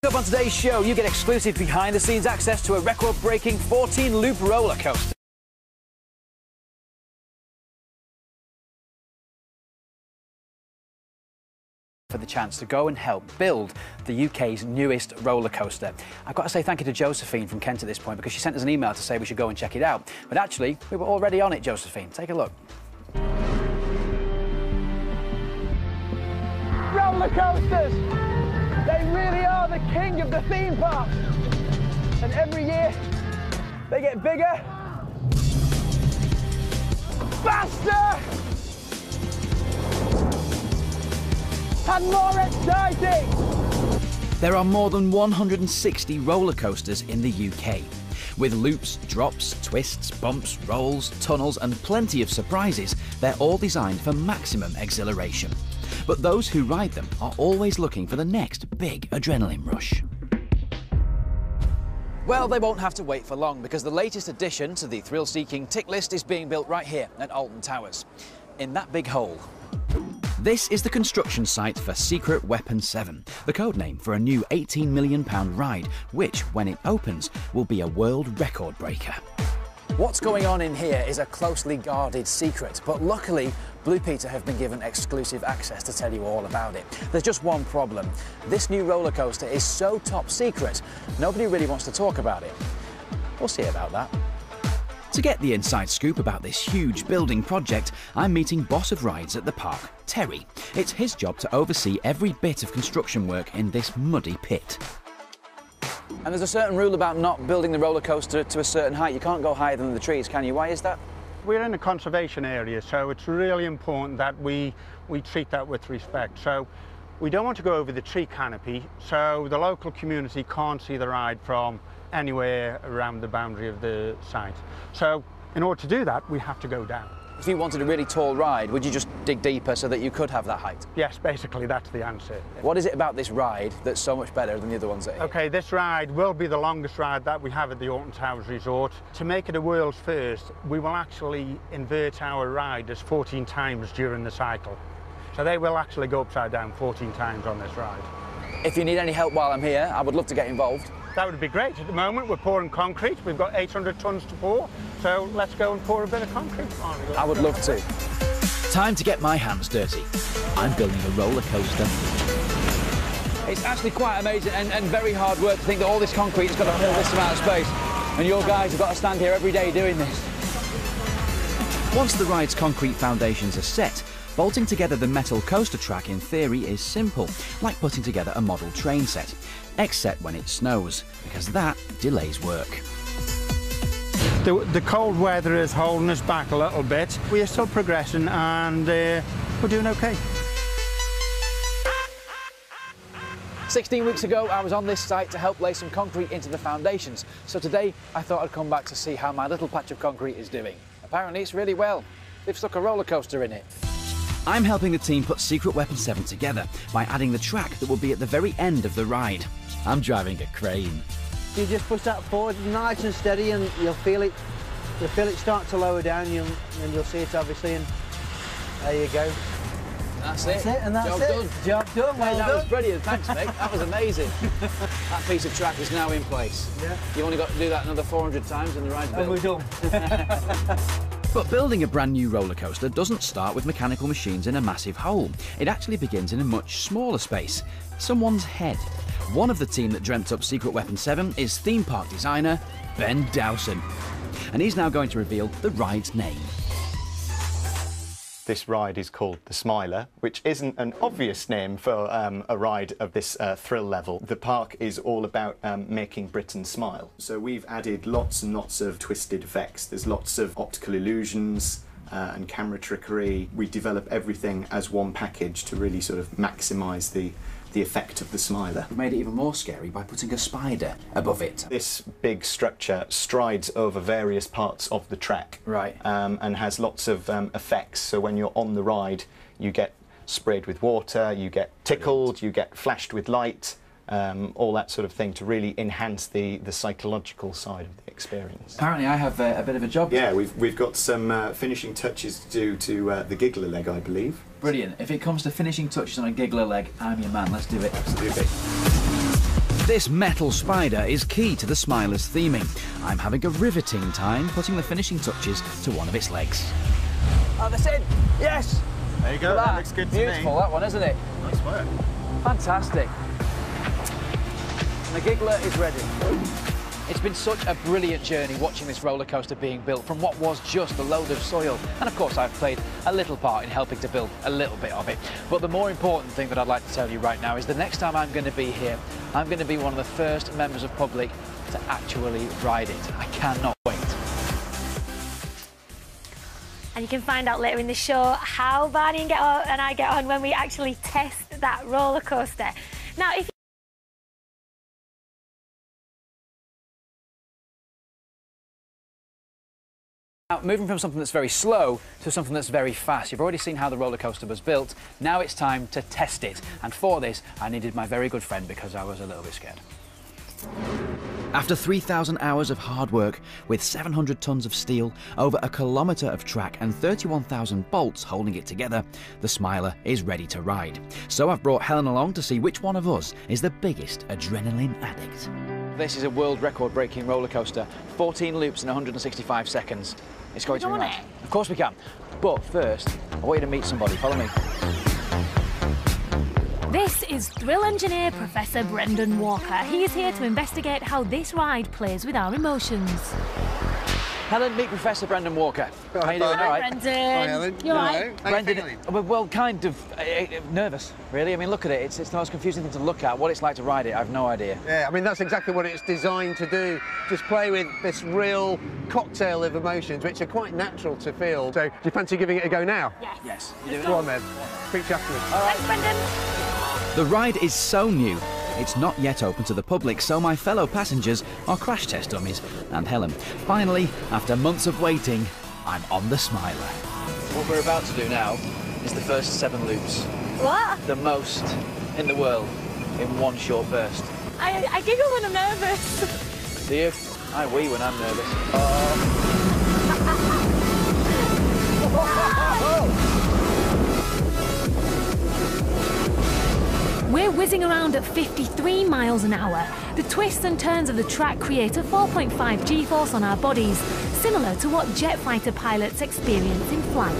Up on today's show, you get exclusive behind-the-scenes access to a record-breaking 14-loop roller coaster. For the chance to go and help build the UK's newest roller coaster. I've got to say thank you to Josephine from Kent at this point, because she sent us an email to say we should go and check it out. But actually, we were already on it, Josephine. Take a look. Roller coasters! They really are the king of the theme park. And every year, they get bigger, faster, and more exciting. There are more than 160 roller coasters in the UK. With loops, drops, twists, bumps, rolls, tunnels and plenty of surprises, they're all designed for maximum exhilaration. But those who ride them are always looking for the next big adrenaline rush. Well, they won't have to wait for long, because the latest addition to the thrill-seeking tick list is being built right here at Alton Towers, in that big hole. This is the construction site for Secret Weapon 7, the code name for a new £18 million ride, which, when it opens, will be a world record breaker. What's going on in here is a closely guarded secret, but luckily Blue Peter have been given exclusive access to tell you all about it. There's just one problem. This new roller coaster is so top secret, nobody really wants to talk about it. We'll see about that. To get the inside scoop about this huge building project, I'm meeting boss of rides at the park, Terry. It's his job to oversee every bit of construction work in this muddy pit. And there's a certain rule about not building the roller coaster to a certain height. You can't go higher than the trees, can you? Why is that? We're in a conservation area, so it's really important that we treat that with respect. So we don't want to go over the tree canopy, so the local community can't see the ride from anywhere around the boundary of the site. So in order to do that, we have to go down. If you wanted a really tall ride, would you just dig deeper so that you could have that height? Yes, basically that's the answer. What is it about this ride that's so much better than the other ones that are here? Okay, this ride will be the longest ride that we have at the Alton Towers Resort. To make it a world's first, we will actually invert our riders 14 times during the cycle. So they will actually go upside down 14 times on this ride. If you need any help while I'm here, I would love to get involved. That would be great. At the moment, we're pouring concrete. We've got 800 tonnes to pour, so let's go and pour a bit of concrete on it. I would love to. Time to get my hands dirty. I'm building a roller coaster. It's actually quite amazing and very hard work to think that all this concrete has got to fill this amount of space, and your guys have got to stand here every day doing this. Once the ride's concrete foundations are set, bolting together the metal coaster track in theory is simple, like putting together a model train set, except when it snows, because that delays work. The cold weather is holding us back a little bit. We are still progressing and we're doing okay. 16 weeks ago, I was on this site to help lay some concrete into the foundations, so today I thought I'd come back to see how my little patch of concrete is doing. Apparently it's really well. They've stuck a roller coaster in it. I'm helping the team put Secret Weapon 7 together by adding the track that will be at the very end of the ride. I'm driving a crane. You just push that forward nice and steady and you'll feel it start to lower down and you'll see it obviously, and there you go. That's it, and that's Job it. done. Job done, well that done. was brilliant, thanks mate, that was amazing. That piece of track is now in place. Yeah. You've only got to do that another 400 times and the ride's built. And we're done. But building a brand new roller coaster doesn't start with mechanical machines in a massive hole. It actually begins in a much smaller space, someone's head. One of the team that dreamt up Secret Weapon 7 is theme park designer Ben Dowson. And he's now going to reveal the ride's name. This ride is called the Smiler, which isn't an obvious name for a ride of this thrill level. The park is all about making Britain smile. So we've added lots and lots of twisted effects. There's lots of optical illusions and camera trickery. We develop everything as one package to really sort of maximise the effect of the Smiler. We've made it even more scary by putting a spider above it. This big structure strides over various parts of the track. Right. And has lots of effects. So when you're on the ride, you get sprayed with water, you get tickled, you get flashed with light, all that sort of thing to really enhance the psychological side of the experience. Apparently I have a bit of a job. Yeah, we've got some finishing touches to do to the giggler leg, I believe. Brilliant. If it comes to finishing touches on a giggler leg, I'm your man. Let's do it. Absolutely. This metal spider is key to the Smiler's theming. I'm having a riveting time putting the finishing touches to one of its legs. Oh, that's it. Yes. There you go. That looks good to me. Beautiful, that one, isn't it? Nice work. Fantastic. And the giggler is ready. It's been such a brilliant journey watching this roller coaster being built from what was just a load of soil. And of course I've played a little part in helping to build a little bit of it. But the more important thing that I'd like to tell you right now is the next time I'm going to be here, I'm going to be one of the first members of public to actually ride it. I cannot wait. And you can find out later in the show how Barney and I get on when we actually test that roller coaster. Now, if Now, moving from something that's very slow to something that's very fast. You've already seen how the roller coaster was built. Now it's time to test it. And for this, I needed my very good friend because I was a little bit scared. After 3,000 hours of hard work, with 700 tons of steel, over a kilometre of track and 31,000 bolts holding it together, the Smiler is ready to ride. So I've brought Helen along to see which one of us is the biggest adrenaline addict. This is a world record-breaking roller coaster. 14 loops in 165 seconds. It's going to be mad. Of course we can. But first, I want you to meet somebody. Follow me. this is thrill engineer Professor Brendan Walker. He is here to investigate how this ride plays with our emotions. Helen, meet Professor Brendan Walker. How you doing? All right. Brendan. Hi, Helen. You all right? Brendan, well, kind of nervous, really. I mean, look at it. It's the most confusing thing to look at. What it's like to ride it, I've no idea. Yeah, I mean, that's exactly what it's designed to do. Just play with this real cocktail of emotions, which are quite natural to feel. So, do you fancy giving it a go now? Yes. Yes. Go on, then. Speak to you afterwards. Thanks, Brendan. The ride is so new. It's not yet open to the public, so my fellow passengers are crash test dummies. And Helen, finally, after months of waiting, I'm on the Smiler. What we're about to do now is the first 7 loops. What? The most in the world in one short burst. I giggle when I'm nervous. Do you? I wee when I'm nervous. We're whizzing around at 53 miles an hour. The twists and turns of the track create a 4.5 G-force on our bodies, similar to what jet fighter pilots experience in flight.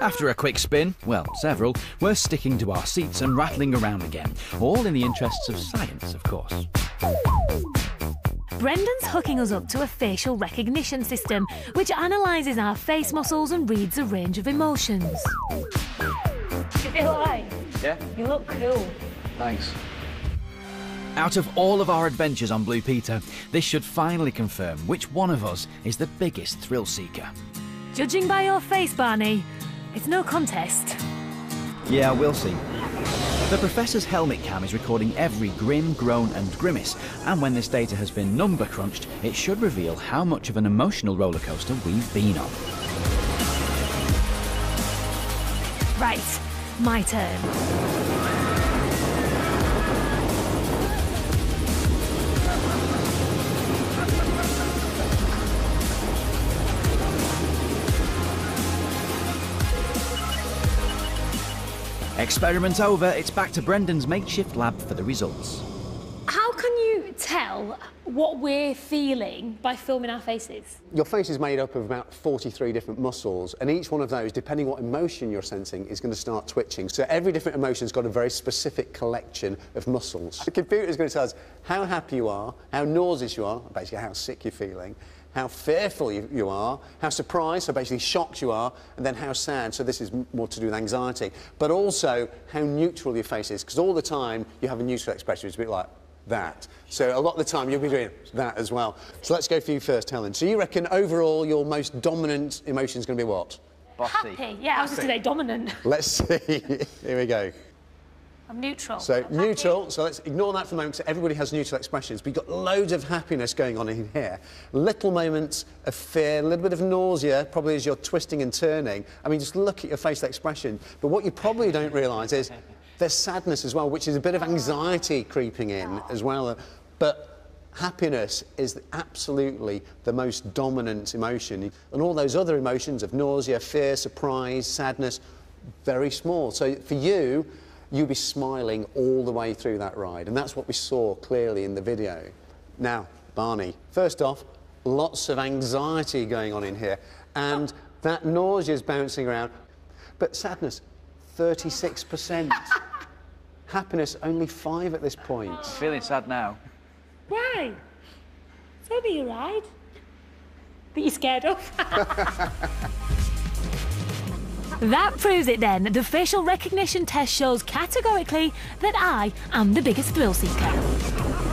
After a quick spin, well, several, we're sticking to our seats and rattling around again, all in the interests of science, of course. Brendan's hooking us up to a facial recognition system, which analyses our face muscles and reads a range of emotions. You feel alright? Yeah? You look cool. Thanks. Out of all of our adventures on Blue Peter, this should finally confirm which one of us is the biggest thrill seeker. Judging by your face, Barney, it's no contest. Yeah, we'll see. The Professor's helmet cam is recording every grin, groan and grimace, and when this data has been number crunched, it should reveal how much of an emotional roller coaster we've been on. Right, my turn. Experiment over, it's back to Brendan's makeshift lab for the results. How can you tell what we're feeling by filming our faces? Your face is made up of about 43 different muscles, and each one of those, depending what emotion you're sensing, is going to start twitching. So every different emotion's got a very specific collection of muscles. The computer is going to tell us how happy you are, how nauseous you are, basically how sick you're feeling, how fearful you are, how surprised, so basically shocked you are, and then how sad, so this is more to do with anxiety, but also how neutral your face is, because all the time you have a neutral expression, it's a bit like that. So a lot of the time you'll be doing that as well. So let's go for you first, Helen. So you reckon overall your most dominant emotion is going to be what? Bossy. Happy. Yeah, I was just going to say dominant. Let's see. Here we go. I'm neutral. So I'm neutral, happy. so let's ignore that for the moment, because everybody has neutral expressions. But you've got loads of happiness going on in here. Little moments of fear, a little bit of nausea, probably as you're twisting and turning. I mean, just look at your facial expression. But what you probably don't realise is there's sadness as well, which is a bit of anxiety creeping in as well. But Happiness is absolutely the most dominant emotion, and all those other emotions of nausea, fear, surprise, sadness, very small. So for you, you'll be smiling all the way through that ride, and that's what we saw clearly in the video. Now, Barney, first off, lots of anxiety going on in here, and that nausea is bouncing around, but sadness, 36%. Happiness, only 5 at this point. Feeling sad now. Why? It's only a ride that you're scared of. That proves it then. The facial recognition test shows categorically that I am the biggest thrill seeker.